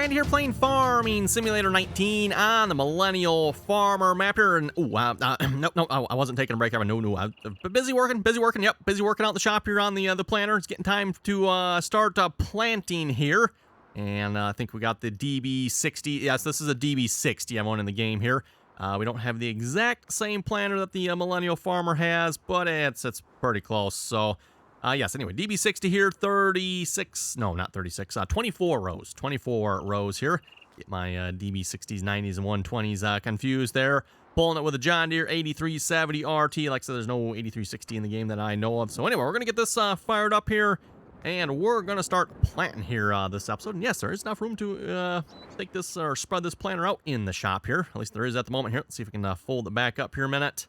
Ryan here playing Farming Simulator 19 on the Millennial Farmer map here. And no, I wasn't taking a break. No, I'm busy working. Yep, busy working out the shop here on the planter. It's getting time to start planting here. And I think we got the DB60. Yes, this is a DB60 I'm on in the game here. We don't have the exact same planter that the Millennial Farmer has, but it's pretty close. So. Yes, anyway, DB60 here, 24 rows. 24 rows here. Get my DB60s, 90s, and 120s confused there. Pulling it with a John Deere 8370 RT. Like I said, there's no 8360 in the game that I know of. So anyway, we're going to get this fired up here, and we're going to start planting here this episode. And yes, there is enough room to take this or spread this planter out in the shop here. At least there is at the moment here. Let's see if we can fold it back up here a minute.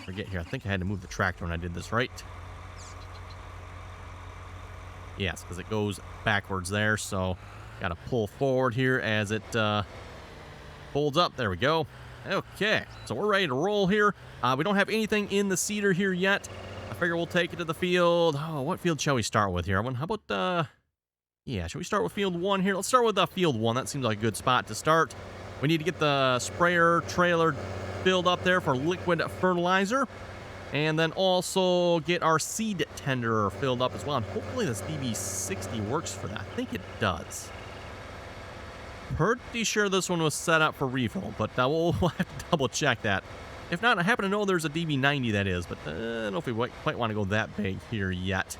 Forget here. I think I had to move the tractor when I did this, right? Yes, because it goes backwards there, so got to pull forward here as it folds up. There we go. Okay, so we're ready to roll here. We don't have anything in the seeder here yet. I figure we'll take it to the field. Oh, what field shall we start with here? How about, yeah, should we start with field 1 here? Let's start with field 1. That seems like a good spot to start. We need to get the sprayer trailer filled up there for liquid fertilizer. And then also get our seed tender filled up as well. And hopefully this DB60 works for that. I think it does. Pretty sure this one was set up for refill, but we'll have to double check that. If not, I happen to know there's a DB90 that is, but I don't know if we quite want to go that big here yet.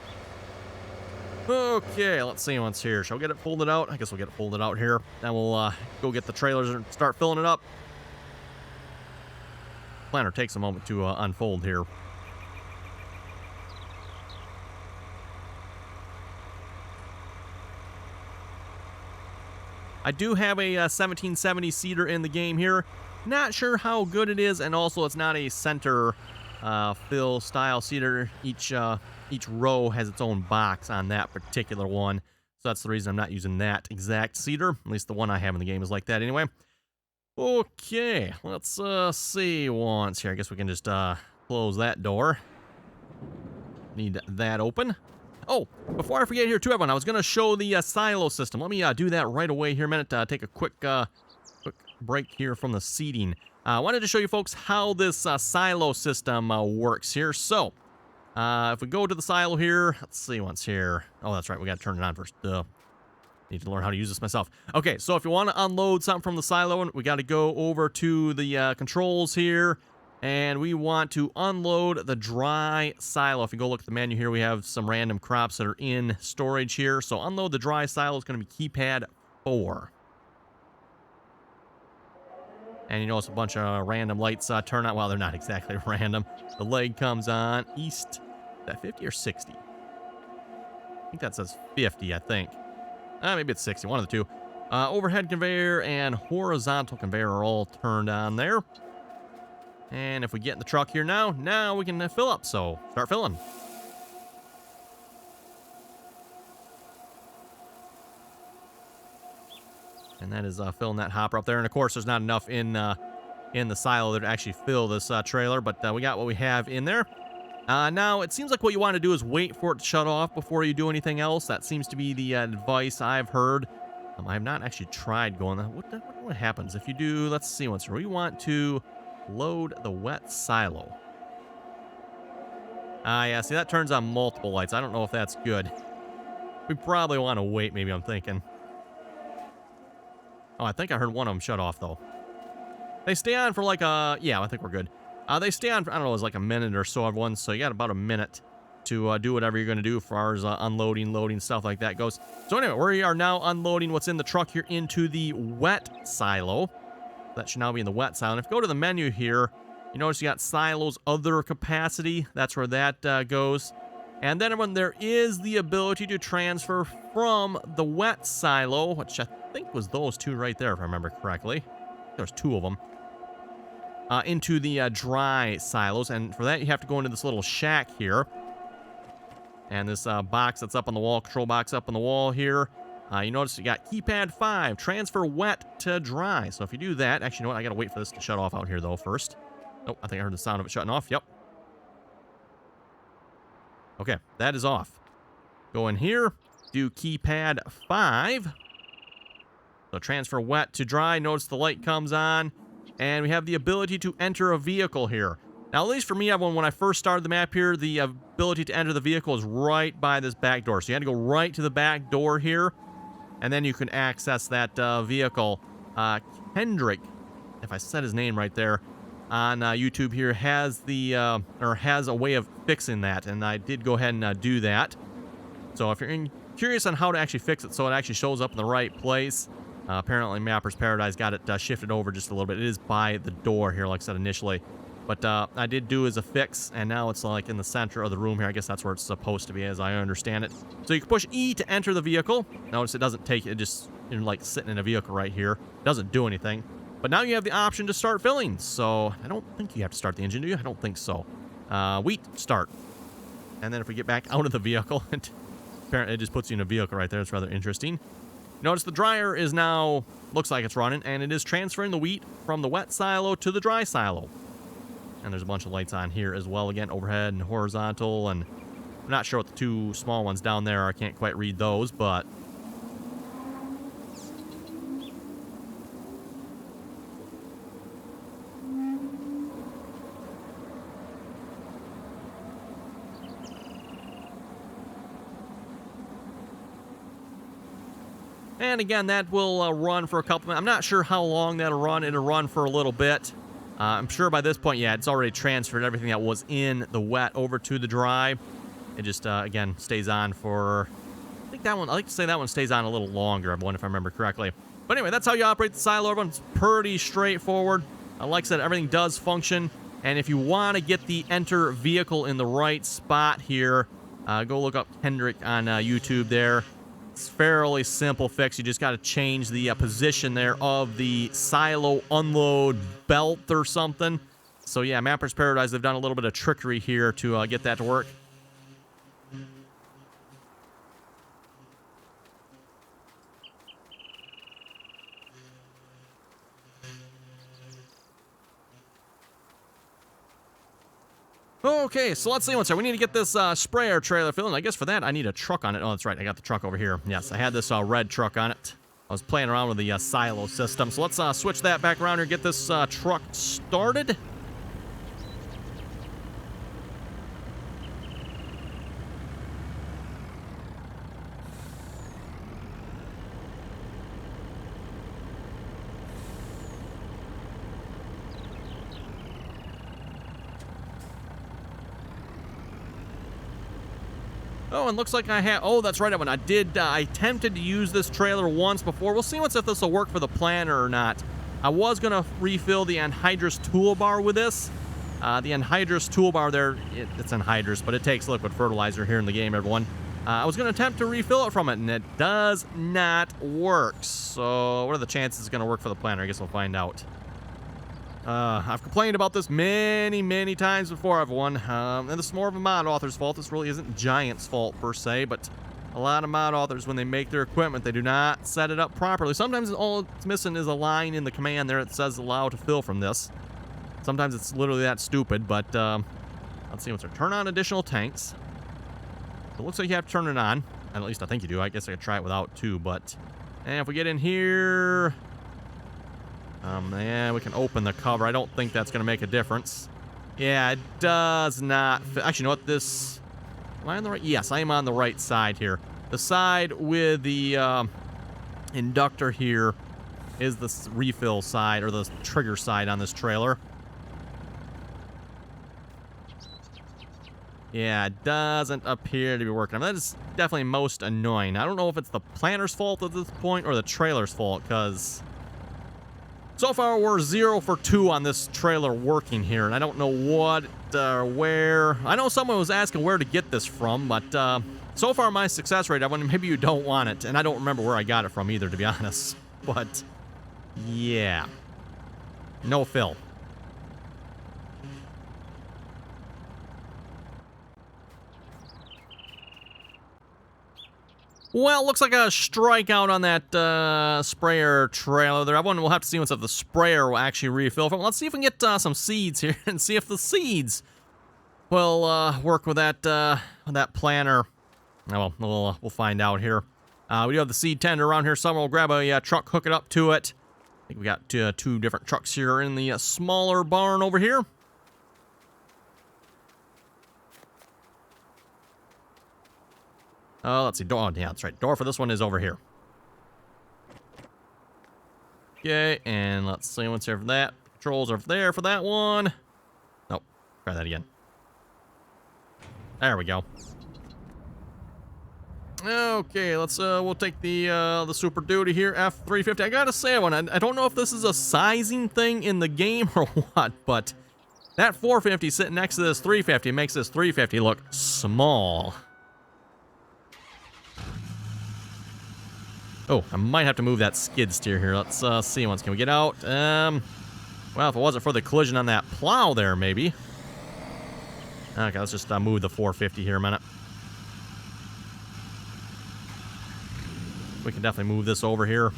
Okay, let's see what's here. Shall we get it folded out? I guess we'll get it folded out here. Then we'll go get the trailers and start filling it up. Planter takes a moment to unfold here. I do have a 1770 seeder in the game here. Not sure how good it is, and also it's not a center fill style seeder. Each row has its own box on that particular one, so that's the reason I'm not using that exact seeder. At least the one I have in the game is like that anyway. Okay, let's see once here. I guess we can just close that door. Need that open. Oh, before I forget here too, everyone, I was going to show the silo system. Let me do that right away here a minute. Take a quick break here from the seeding. I wanted to show you folks how this silo system works here. So, if we go to the silo here, let's see what's here. Oh, that's right. We got to turn it on first. Need to learn how to use this myself. Okay, so if you want to unload something from the silo, we got to go over to the controls here, and we want to unload the dry silo. If you go look at the menu here, we have some random crops that are in storage here. So unload the dry silo is going to be keypad 4. And you notice a bunch of random lights turn on. Well, they're not exactly random. The leg comes on east. Is that 50 or 60? I think that says 50, I think. Maybe it's 60, one of the two. Overhead conveyor and horizontal conveyor are all turned on there. And if we get in the truck here now we can fill up. So start filling. And that is filling that hopper up there. And of course, there's not enough in the silo to actually fill this trailer, but we got what we have in there. Now, it seems like what you want to do is wait for it to shut off before you do anything else. That seems to be the advice I've heard. I have not actually tried going that. What happens if you do? Let's see what's here. We want to load the wet silo. Yeah, see, that turns on multiple lights. I don't know if that's good. We probably want to wait, maybe, I'm thinking. Oh, I think I heard one of them shut off, though. They stay on for like yeah, I think we're good. They stay on for, I don't know, it's like a minute or so, everyone. So you got about a minute to do whatever you're going to do as far as unloading, loading, stuff like that goes. So anyway, we are now unloading what's in the truck here into the wet silo. That should now be in the wet silo. And if you go to the menu here, you notice you got silos other capacity. That's where that goes. And then everyone, there is the ability to transfer from the wet silo, which I think was those two right there, if I remember correctly. There's 2 of them. Into the dry silos, and for that you have to go into this little shack here, and this box that's up on the wall, control box up on the wall here. You notice you got keypad 5, transfer wet to dry. So if you do that, actually, you know what? I gotta wait for this to shut off out here though first. Oh, I think I heard the sound of it shutting off. Yep. Okay, that is off. Go in here, do keypad 5. So transfer wet to dry. Notice the light comes on. And we have the ability to enter a vehicle here. Now, at least for me, everyone, when I first started the map here, the ability to enter the vehicle is right by this back door. So you had to go right to the back door here. And then you can access that vehicle. Kendrick, if I said his name right there, on YouTube here has has a way of fixing that. And I did go ahead and do that. So if you're curious on how to actually fix it so it actually shows up in the right place, apparently Mapper's Paradise got it shifted over just a little bit. It is by the door here, like I said initially. But I did do as a fix, and now it's like in the center of the room here. I guess that's where it's supposed to be, as I understand it. So you can push E to enter the vehicle. Notice it doesn't take it, just you're like sitting in a vehicle right here. It doesn't do anything. But now you have the option to start filling. So I don't think you have to start the engine, do you? I don't think so. Wheat, start. And then if we get back out of the vehicle, apparently it just puts you in a vehicle right there. It's rather interesting. Notice the dryer is now, looks like it's running, and it is transferring the wheat from the wet silo to the dry silo. And there's a bunch of lights on here as well, again, overhead and horizontal, and I'm not sure what the two small ones down there are. I can't quite read those, but... And again, that will run for a couple minutes. I'm not sure how long that'll run. It'll run for a little bit. I'm sure by this point, yeah, it's already transferred everything that was in the wet over to the dry. It just, again, stays on for... I think that one, I like to say that one stays on a little longer, everyone, if I remember correctly. But anyway, that's how you operate the silo, everyone. It's pretty straightforward. Like I said, everything does function. And if you want to get the enter vehicle in the right spot here, go look up Kendrick on YouTube there. It's fairly simple fix. You just got to change the position there of the silo unload belt or something. So yeah, Mapper's Paradise, they've done a little bit of trickery here to get that to work. Okay, so let's see what's there. We need to get this sprayer trailer filled, and I guess for that I need a truck on it. Oh, that's right, I got the truck over here. Yes, I had this red truck on it. I was playing around with the silo system, so let's switch that back around here, get this truck started. Oh, and looks like I have... Oh, that's right, I did... I attempted to use this trailer once before. We'll see if this will work for the planter or not. I was going to refill the anhydrous toolbar with this. The anhydrous toolbar there, it's anhydrous, but it takes liquid fertilizer here in the game, everyone. I was going to attempt to refill it from it, and it does not work. So, what are the chances it's going to work for the planter? I guess we'll find out. I've complained about this many, many times before, everyone. And this is more of a mod author's fault. This really isn't Giant's fault, per se, but a lot of mod authors, when they make their equipment, they do not set it up properly. Sometimes all it's missing is a line in the command there that says allow to fill from this. Sometimes it's literally that stupid, but let's see what's there. Turn on additional tanks. It looks like you have to turn it on. At least I think you do. I guess I could try it without, too, but... And if we get in here... yeah, we can open the cover. I don't think that's going to make a difference. Yeah, it does not fit. Actually, you know what? This... Am I on the right? Yes, I am on the right side here. The side with the inductor here is the refill side, or the trigger side on this trailer. Yeah, it doesn't appear to be working. I mean, that is definitely most annoying. I don't know if it's the planter's fault at this point or the trailer's fault, because... So far, we're 0 for 2 on this trailer working here, and I don't know what, where... I know someone was asking where to get this from, but so far my success rate, maybe you don't want it, and I don't remember where I got it from either, to be honest. But, yeah. No fill. Well, looks like a strikeout on that sprayer trailer there. Everyone will have to see once if the sprayer will actually refill from. Let's see if we can get some seeds here and see if the seeds will work with that planter. Oh, well, we'll find out here. We do have the seed tender around here somewhere. We'll grab a truck, hook it up to it. I think we got two different trucks here in the smaller barn over here. Let's see. Door. Oh, yeah, that's right. Door for this one is over here. Okay, and let's see what's here for that. Controls are there for that one. Nope. Try that again. There we go. Okay, let's we'll take the Super Duty here, F350. I gotta say, I don't know if this is a sizing thing in the game or what, but that 450 sitting next to this 350 makes this 350 look small. Oh, I might have to move that skid steer here. Let's see once. Can we get out? Well, if it wasn't for the collision on that plow there, maybe. Okay, let's just move the 450 here a minute. We can definitely move this over here.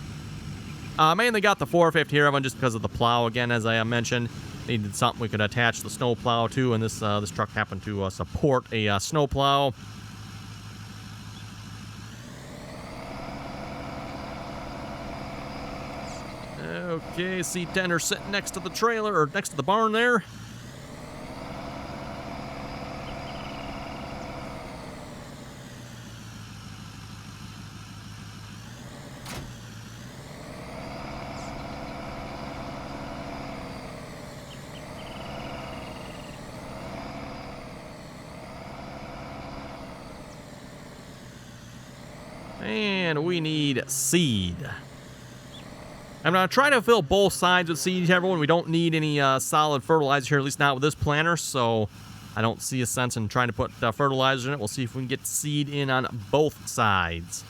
Mainly got the 450 here, just because of the plow again, as I mentioned. Needed something we could attach the snow plow to, and this truck happened to support a snow plow. Okay, seed tender sitting next to the trailer, or next to the barn there. And we need seed. I'm going to try to fill both sides with seed, everyone. We don't need any solid fertilizer here, at least not with this planter, so I don't see a sense in trying to put fertilizer in it. We'll see if we can get seed in on both sides.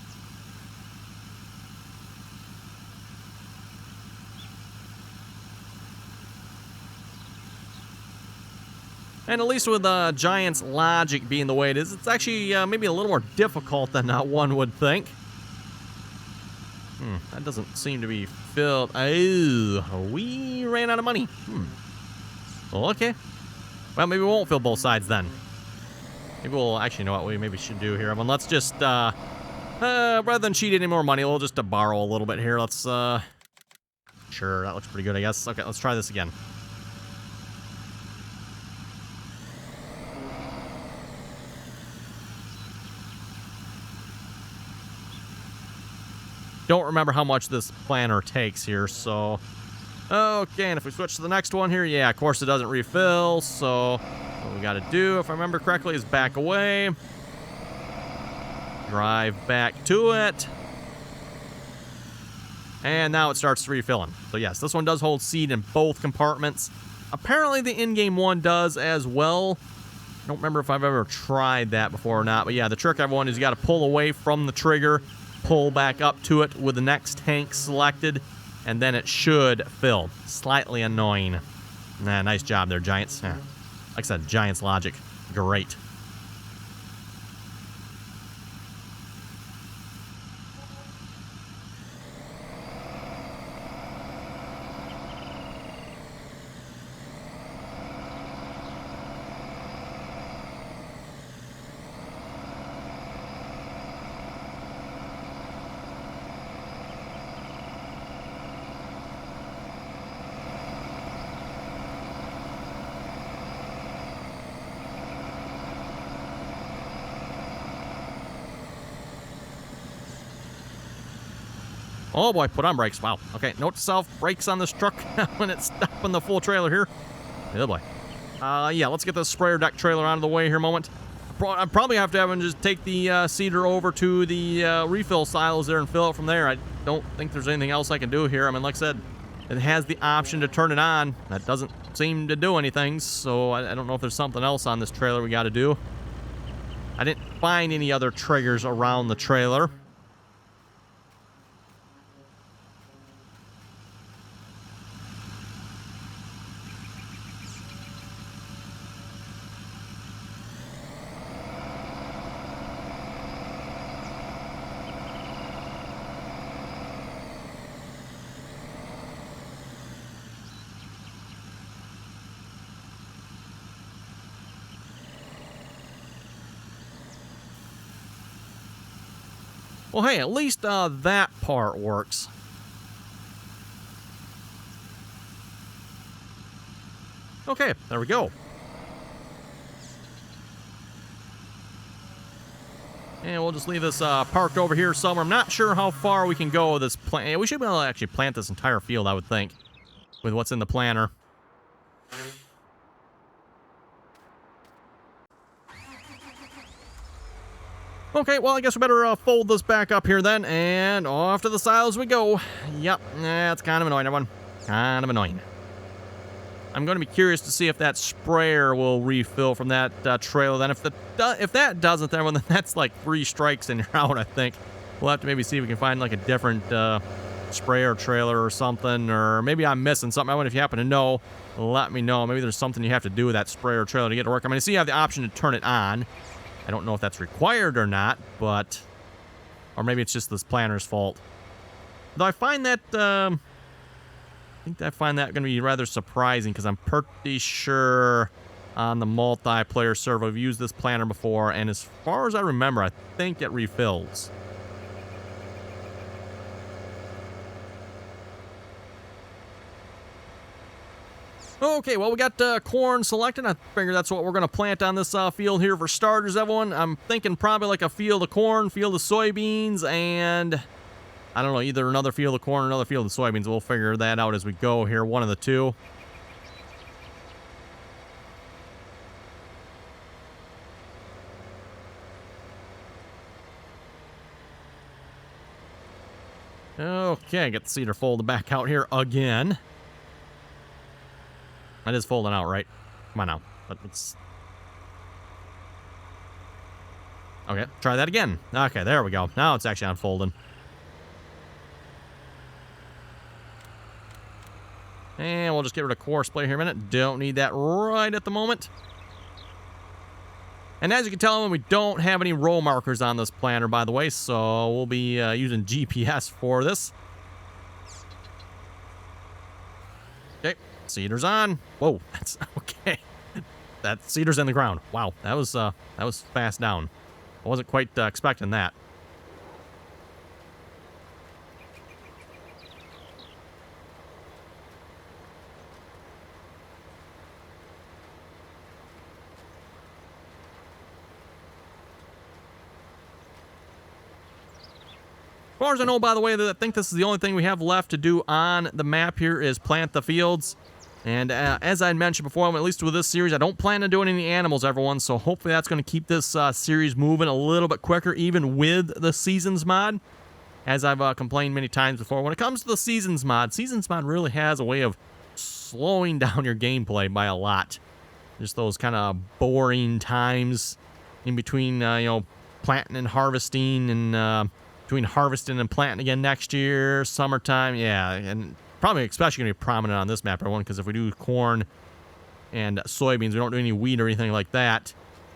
And at least with Giant's logic being the way it is, it's actually maybe a little more difficult than one would think. That doesn't seem to be filled. Oh, we ran out of money. Well, okay. Well, maybe we won't fill both sides then. Maybe we'll actually know what we maybe should do here. Everyone, let's just, rather than cheat any more money, we'll just borrow a little bit here. Let's, sure, that looks pretty good, I guess. Okay, let's try this again. Don't remember how much this planter takes here, so... Okay, and if we switch to the next one here, yeah, of course it doesn't refill, so... What we gotta do, if I remember correctly, is back away. Drive back to it. And now it starts refilling. So yes, this one does hold seed in both compartments. Apparently the in-game one does as well. I don't remember if I've ever tried that before or not, but yeah, the trick, everyone, is you gotta pull away from the trigger, pull back up to it with the next tank selected, and then it should fill. Slightly annoying. Nah, nice job there, Giants. Yeah. Like I said, Giants logic. Great. Oh boy, put on brakes. Wow. Okay, note to self, brakes on this truck when it's stopping the full trailer here. Oh boy. Yeah, let's get the sprayer deck trailer out of the way here a moment. I probably have to have him just take the seeder over to the refill silos there and fill it from there. I don't think there's anything else I can do here. I mean, like I said, it has the option to turn it on. That doesn't seem to do anything, so I don't know if there's something else on this trailer we got to do. I didn't find any other triggers around the trailer. Well, hey, at least that part works. Okay, there we go. And we'll just leave this parked over here somewhere. I'm not sure how far we can go with this plant. We should be able to actually plant this entire field, I would think, with what's in the planter. Okay, well, I guess we better fold this back up here then, and off to the silos we go. Yep, that's kind of annoying, everyone. Kind of annoying. I'm going to be curious to see if that sprayer will refill from that trailer. Then if that doesn't, then that's like 3 strikes and you're out, I think. We'll have to maybe see if we can find like a different sprayer trailer or something, or maybe I'm missing something. I wonder if you happen to know, let me know. Maybe there's something you have to do with that sprayer trailer to get it to work. I mean, I see you have the option to turn it on. I don't know if that's required or not, but... Or maybe it's just this planter's fault. Though I find that... I find that going to be rather surprising, because I'm pretty sure on the multiplayer server I've used this planter before, and as far as I remember, I think it refills. Okay, well, we got corn selected. I figure that's what we're going to plant on this field here for starters, everyone. I'm thinking probably like a field of corn, field of soybeans, and I don't know, either another field of corn or another field of soybeans. We'll figure that out as we go here, one of the two. Okay, get the seeder folded back out here again. That is folding out, right? Come on now. Let's... Okay, try that again. Okay, there we go. Now it's actually unfolding. And we'll just get rid of core splay here a minute. Don't need that right at the moment. And as you can tell, we don't have any row markers on this planter, by the way, so we'll be using GPS for this. Okay, seeder's on. Whoa, that's okay. That seeder's in the ground. Wow, that was fast down. I wasn't quite expecting that. As far as I know, by the way, I think this is the only thing we have left to do on the map here is plant the fields. And as I mentioned before, at least with this series, I don't plan on doing any animals, everyone. So hopefully that's going to keep this series moving a little bit quicker, even with the Seasons mod. As I've complained many times before, when it comes to the Seasons mod really has a way of slowing down your gameplay by a lot. Just those kind of boring times in between, planting and harvesting, and between harvesting and planting again next year, summertime, yeah, and probably especially going to be prominent on this map, everyone, because if we do corn and soybeans, we don't do any wheat or anything like that.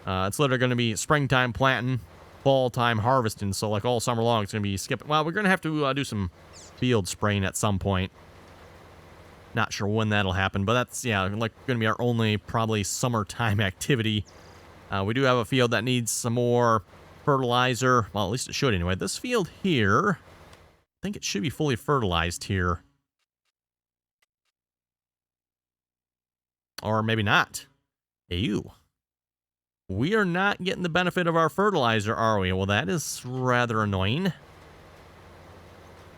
It's literally going to be springtime planting, fall time harvesting, so like all summer long, it's going to be skipping. Well, we're going to have to do some field spraying at some point. Not sure when that'll happen, but that's, yeah, like going to be our only probably summertime activity. We do have a field that needs some more fertilizer. Well, at least it should anyway. This field here, I think it should be fully fertilized here. Or maybe not. Ew. We are not getting the benefit of our fertilizer, are we? Well, that is rather annoying.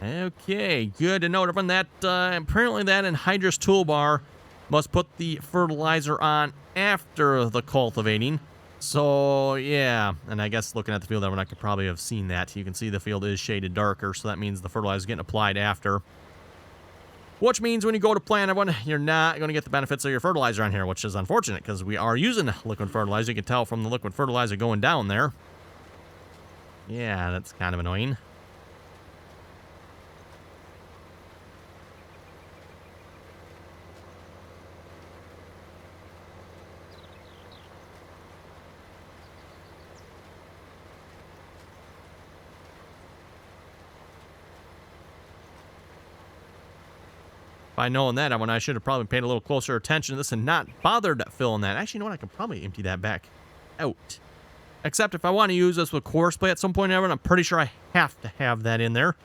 Okay, good to note, everyone. That apparently that anhydrous toolbar must put the fertilizer on after the cultivating. So, yeah, and I guess looking at the field, everyone, I could probably have seen that. You can see the field is shaded darker, so that means the fertilizer is getting applied after. Which means when you go to plant, everyone, you're not going to get the benefits of your fertilizer on here, which is unfortunate, because we are using liquid fertilizer. You can tell from the liquid fertilizer going down there. Yeah, that's kind of annoying. If I known that, I should have probably paid a little closer attention to this and not bothered filling that. Actually, you know what? I could probably empty that back out. Except if I want to use this with core spray at some point ever, I'm pretty sure I have to have that in there.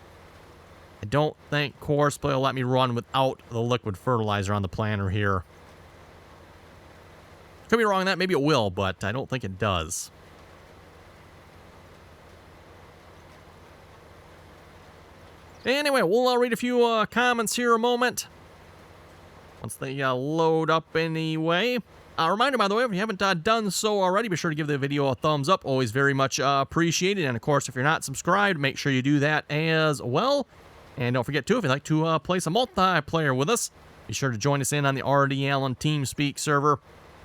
I don't think core spray will let me run without the liquid fertilizer on the planter here. Could be wrong on that. Maybe it will, but I don't think it does. Anyway, we'll read a few comments here a moment. Once they load up anyway. A reminder, by the way, if you haven't done so already, be sure to give the video a thumbs up. Always very much appreciated. And, of course, if you're not subscribed, make sure you do that as well. And don't forget, too, if you'd like to play some multiplayer with us, be sure to join us in on the RDAllen TeamSpeak server.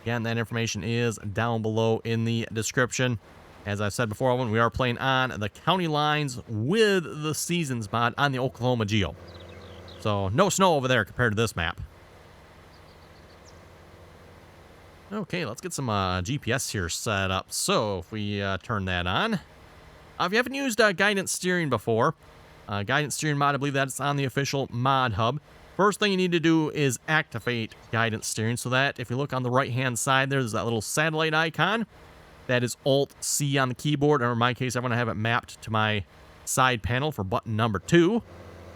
Again, that information is down below in the description. As I've said before, we are playing on the county lines with the Seasons mod on the Oklahoma Geo. So, no snow over there compared to this map. Okay, let's get some GPS here set up. So, if we turn that on. If you haven't used guidance steering before, guidance steering mod, I believe that's on the official mod hub. First thing you need to do is activate guidance steering, so that if you look on the right-hand side, there's that little satellite icon. That is Alt-C on the keyboard, or in my case, I'm going to have it mapped to my side panel for button number 2.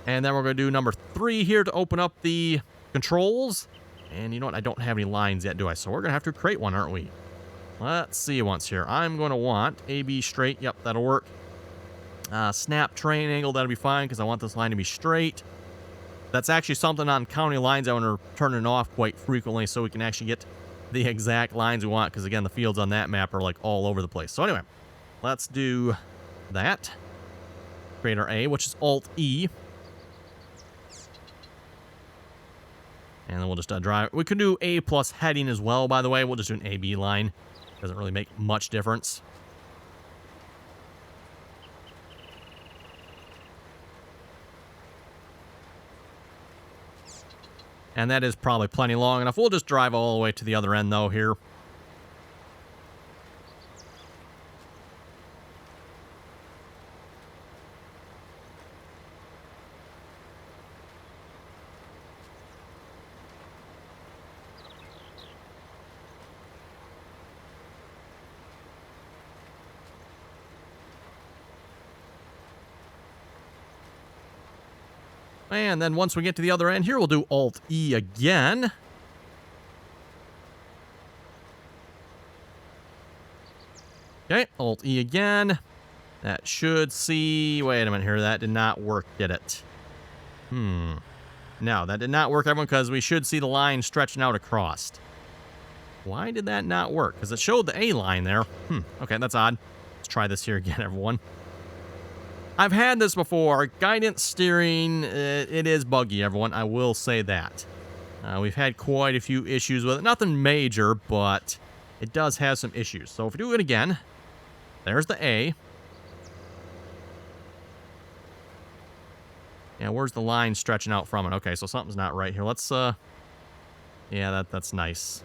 And then we're going to do number 3 here to open up the controls. And you know what? I don't have any lines yet, do I? So we're going to have to create one, aren't we? Let's see once here. I'm going to want AB straight. Yep, that'll work. Snap train angle, that'll be fine, because I want this line to be straight. That's actually something on county lines I want to turn it off quite frequently so we can actually get the exact lines we want, because again, the fields on that map are like all over the place. So anyway, let's do that. Create our A, which is Alt-E. And then we'll just drive. We could do A plus heading as well, by the way. We'll just do an AB line. Doesn't really make much difference. And that is probably plenty long enough. We'll just drive all the way to the other end, though, here. And then once we get to the other end here, we'll do Alt-E again. Okay, Alt-E again. That should see... Wait a minute here. That did not work, did it? No, that did not work, everyone, because we should see the line stretching out across. Why did that not work? Because it showed the A line there. Okay, that's odd. Let's try this here again, everyone. I've had this before. Guidance steering, it is buggy, everyone. I will say that. We've had quite a few issues with it. Nothing major, but it does have some issues. So if we do it again, there's the A. Yeah, where's the line stretching out from it? Okay, so something's not right here. Let's, yeah, that's nice.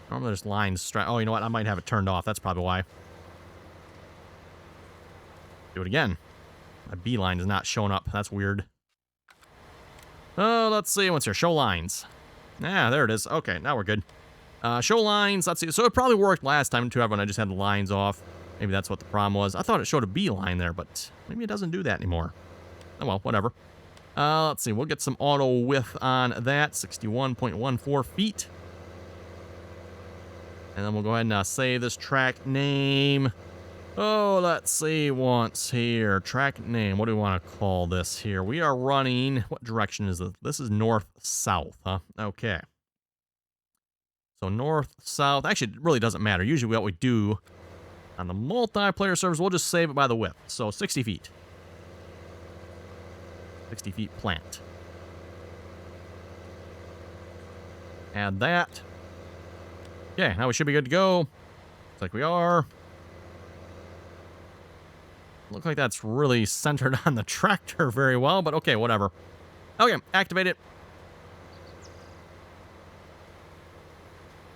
Normally there's lines oh, you know what? I might have it turned off. That's probably why. Do it again. My B line is not showing up. That's weird. Oh, let's see what's here. Show lines. Ah, there it is. Okay, now we're good. Show lines. Let's see. So it probably worked last time too, everyone. I just had the lines off. Maybe that's what the problem was. I thought it showed a B line there, but maybe it doesn't do that anymore. Oh well, whatever. Let's see. We'll get some auto width on that. 61.14 feet. And then we'll go ahead and save this track name. Oh, let's see once here. Track name. What do we want to call this here? We are running... What direction is this? This is north-south, huh? Okay. So north-south. Actually, it really doesn't matter. Usually what we do on the multiplayer servers, we'll just save it by the width. So 60 feet. 60 feet plant. Add that. Okay, now we should be good to go. Looks like we are. Look like that's really centered on the tractor very well, but okay, whatever. Okay, activate it.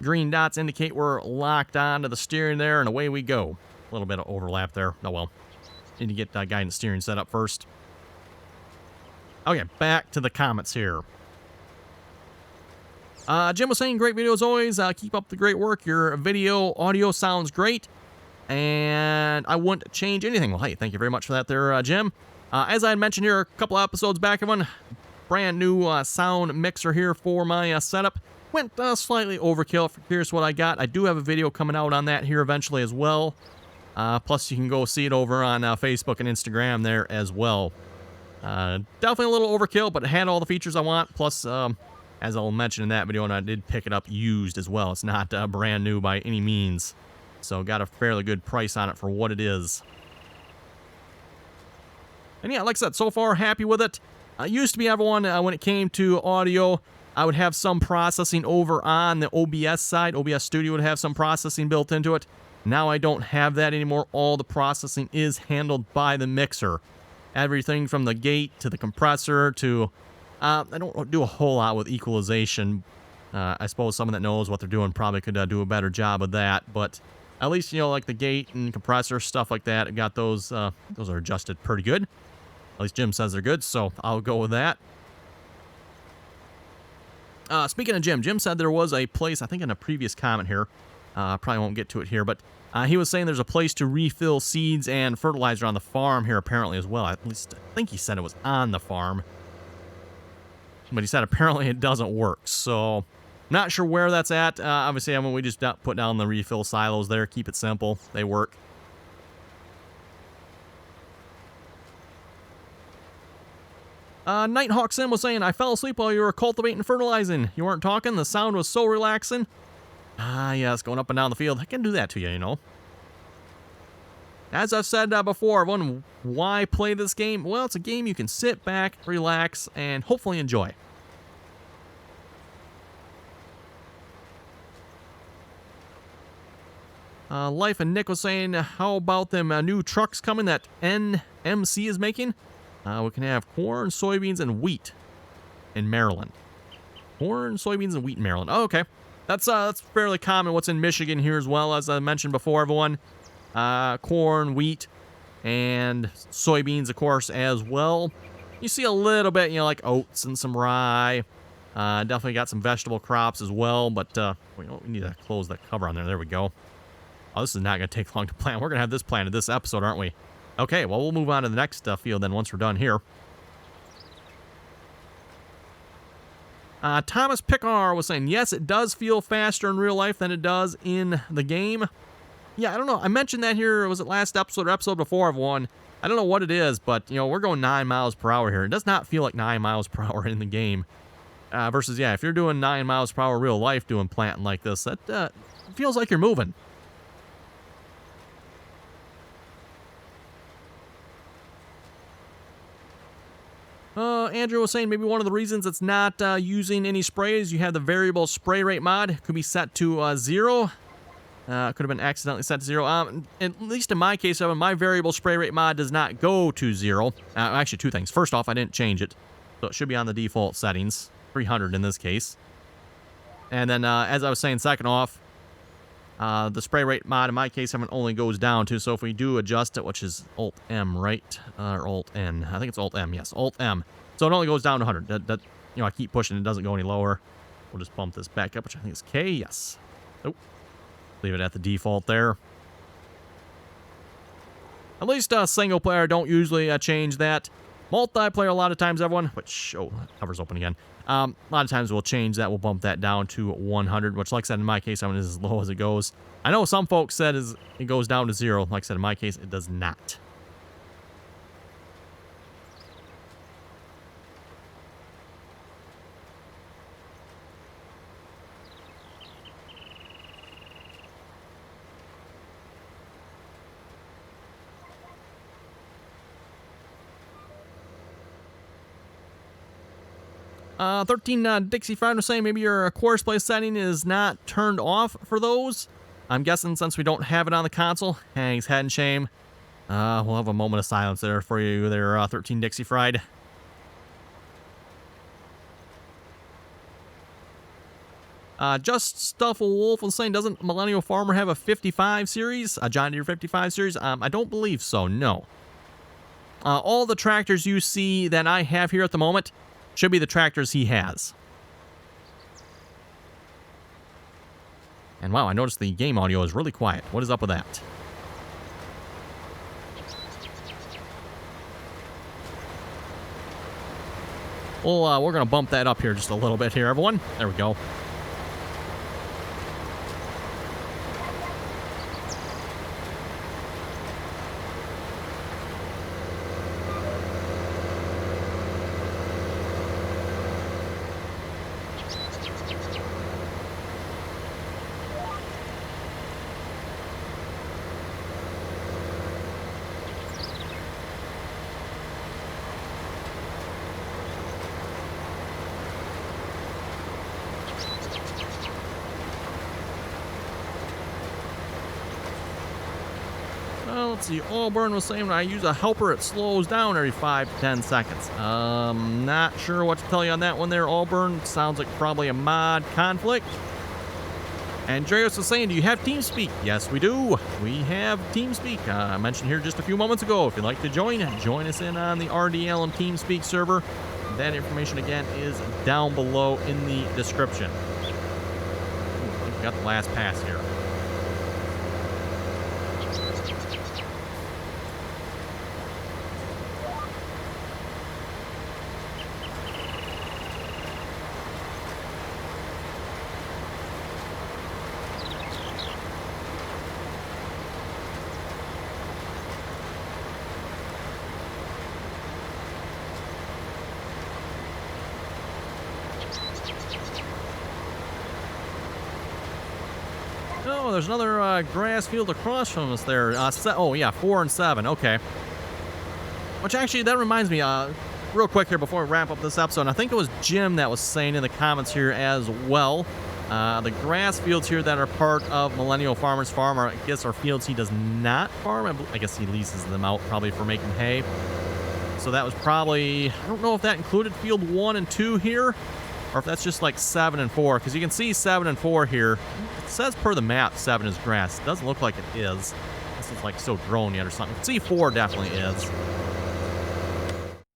Green dots indicate we're locked onto the steering there, and away we go. A little bit of overlap there. Oh well. Need to get guidance steering set up first. Okay, back to the comments here. Jim was saying, great video as always. Keep up the great work. Your audio sounds great. And I wouldn't change anything. Well, hey, thank you very much for that there, Jim. As I had mentioned here a couple episodes back, everyone, brand new sound mixer here for my setup. Went slightly overkill. Here's what I got. I do have a video coming out on that here eventually as well. Plus, you can go see it over on Facebook and Instagram there as well. Definitely a little overkill, but it had all the features I want. Plus, as I'll mention in that video, and I did pick it up used as well. It's not brand new by any means. So got a fairly good price on it for what it is. And yeah, like I said, so far happy with it. Used to be everyone, when it came to audio, I would have some processing over on the OBS side. OBS Studio would have some processing built into it. Now I don't have that anymore. All the processing is handled by the mixer. Everything from the gate to the compressor to... I don't do a whole lot with equalization. I suppose someone that knows what they're doing probably could do a better job of that. But at least, you know, like the gate and compressor, stuff like that, I got those. Those are adjusted pretty good. At least Jim says they're good, so I'll go with that. Speaking of Jim said there was a place, I think in a previous comment here, probably won't get to it here, but he was saying there's a place to refill seeds and fertilizer on the farm here apparently as well. At least I think he said it was on the farm. But he said apparently it doesn't work, so not sure where that's at. Obviously, we just put down the refill silos there. Keep it simple. They work. Nighthawk Sim was saying, I fell asleep while you were cultivating and fertilizing. You weren't talking. The sound was so relaxing. Yes, going up and down the field. I can do that to you, you know. As I've said before, everyone, why play this game? Well, it's a game you can sit back, relax, and hopefully enjoy. Life and Nick was saying, how about them new trucks coming that NMC is making? We can have corn, soybeans, and wheat in Maryland. Corn, soybeans, and wheat in Maryland. Oh, okay. That's fairly common what's in Michigan here as well, as I mentioned before, everyone. Corn, wheat, and soybeans, of course, as well. You see a little bit, you know, like oats and some rye. Definitely got some vegetable crops as well, but we need to close that cover on there. There we go. Oh, this is not going to take long to plant. We're going to have this planted this episode, aren't we? Okay, well, we'll move on to the next field then once we're done here. Thomas Picar was saying, yes, it does feel faster in real life than it does in the game. Yeah, I don't know. I mentioned that here, was it last episode or episode before of one? I don't know what it is, but, you know, we're going 9 miles per hour here. It does not feel like 9 miles per hour in the game. Versus, yeah, if you're doing 9 miles per hour real life doing planting like this, that feels like you're moving. Andrew was saying maybe one of the reasons it's not using any sprays, you have the variable spray rate mod. It could be set to 0. Could have been accidentally set to 0. At least in my case, my variable spray rate mod does not go to 0. Actually, two things. First off, I didn't change it, so it should be on the default settings. 300 in this case. And then, as I was saying, second off, the spray rate mod in my case only goes down to, so if we do adjust it, which is Alt-M, right? Or Alt-N. I think it's Alt-M, yes, Alt-M. So it only goes down to 100. That, you know, I keep pushing, it doesn't go any lower. We'll just bump this back up, which I think is K, yes. Oh, leave it at the default there. At least single player, don't usually change that. Multiplayer, a lot of times, everyone, which, oh, cover's open again. A lot of times we'll change that. We'll bump that down to 100, which, like I said, in my case, is as low as it goes. I know some folks said it goes down to 0. Like I said, in my case, it does not. 13 Dixie Fried was saying maybe your course play setting is not turned off for those. I'm guessing since we don't have it on the console. Hangs head in shame. We'll have a moment of silence there for you there, 13 Dixie Fried. Just Stuff Wolf was saying, doesn't Millennial Farmer have a 55 series? A John Deere 55 series? I don't believe so, no. All the tractors you see that I have here at the moment should be the tractors he has. And wow, I noticed the game audio is really quiet. What is up with that? Well, we're going to bump that up here just a little bit here, everyone. There we go. Let's see, Auburn was saying when I use a helper, it slows down every 5 to 10 seconds. Not sure what to tell you on that one there, Auburn. Sounds like probably a mod conflict. And Dreos was saying, do you have TeamSpeak? Yes, we do. We have TeamSpeak. I mentioned here just a few moments ago. If you'd like to join us in on the RDAllen TeamSpeak server. That information, again, is down below in the description. Ooh, I think we got the last pass here. Oh, there's another grass field across from us there. Oh, yeah, 4 and 7. Okay. Which actually, that reminds me, real quick here before we wrap up this episode, I think it was Jim that was saying in the comments here as well, the grass fields here that are part of Millennial Farmers farm are, I guess, are fields he does not farm. I guess he leases them out probably for making hay. So that was probably, I don't know if that included field 1 and 2 here, or if that's just like 7 and 4, because you can see 7 and 4 here. It says per the map 7 is grass. It doesn't look like it is. This is like still grown yet or something. See, 4 definitely is.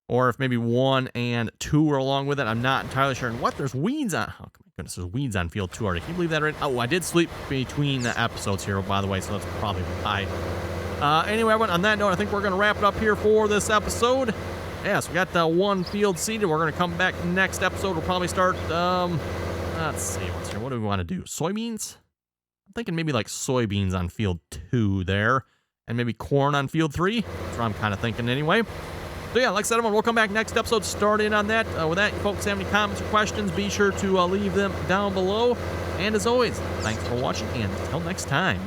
Or if maybe 1 and 2 are along with it. I'm not entirely sure. And what? There's weeds on... Oh, my goodness. There's weeds on field 2 already. Can you believe that? Right? Oh, I did sleep between the episodes here, by the way, so that's probably why. Anyway, everyone, on that note, I think we're going to wrap it up here for this episode. Yeah, so we got one field seeded. We're going to come back next episode. We'll probably start, let's see, what's here? What do we want to do? Soybeans? I'm thinking maybe like soybeans on field 2 there. And maybe corn on field 3. That's what I'm kind of thinking anyway. So yeah, like I said, everyone, we'll come back next episode, start in on that. With that, you folks have any comments or questions, be sure to leave them down below. And as always, thanks for watching, and until next time.